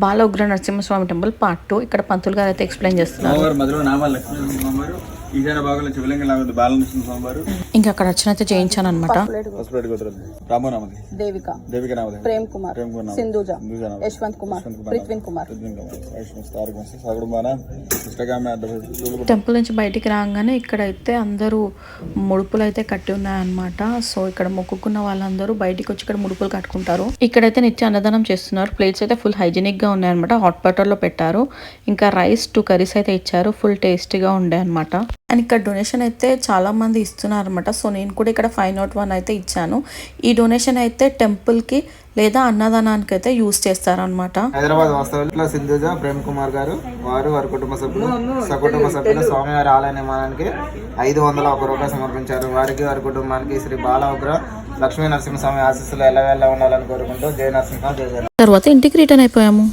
బాల ఉగ్ర Narasimhaswamy temple part 2 ఇక్కడ పంతులు గారు అయితే ఎక్స్ప్లెయిన్ చేస్తున్నారు. ఇంకా అక్కడ అర్చన అయితే చేయించాను అనమాట. ప్రేమ్ కుమార్, సింధూజ, యశ్వంత్ కుమార్, పృథ్వీన్ కుమార్. టెంపుల్ నుంచి బయటికి రాగానే ఇక్కడైతే అందరూ ముడుపులు అయితే కట్టి ఉన్నాయన్నమాట. సో ఇక్కడ మొక్కుకున్న వాళ్ళందరూ బయటికి వచ్చి ఇక్కడ ముడుపులు కట్టుకుంటారు. ఇక్కడైతే నిత్య అన్నదానం చేస్తున్నారు. ప్లేట్స్ అయితే ఫుల్ హైజీనిక్ గా ఉన్నాయన్నమాట. హాట్ వాటర్ లో పెట్టారు. ఇంకా రైస్ 2 కర్రీస్ అయితే ఇచ్చారు. ఫుల్ టేస్టీగా ఉండే అనమాట. అండ్ ఇక్కడ డొనేషన్ అయితే చాలా మంది ఇస్తున్నారు అనమాట. సో నేను కూడా ఇక్కడ 501 అయితే ఇచ్చాను. ఈ డొనేషన్ అయితే టెంపుల్ కి లేదా అన్నదానానికి అయితే యూజ్ చేస్తారనమాట. హైదరాబాద్ వాస్తవ్యులు సింధూజ, ప్రేమ్ కుమార్ గారు వారి కుటుంబ సభ్యులు సకుటుంబ సభ్యులు స్వామివారి ఆలయ నిర్మాణానికి 501 రూపాయలు సమర్పించారు. వారికి వారి కుటుంబానికి శ్రీ బాల ఉగ్ర లక్ష్మీ నరసింహస్వామి ఆశీస్సులు ఎల్లవేళ ఉండాలని కోరుకుంటూ జయ నరసింహ జయ. తర్వాత ఇంటికి రిటర్న్ అయిపోయాము.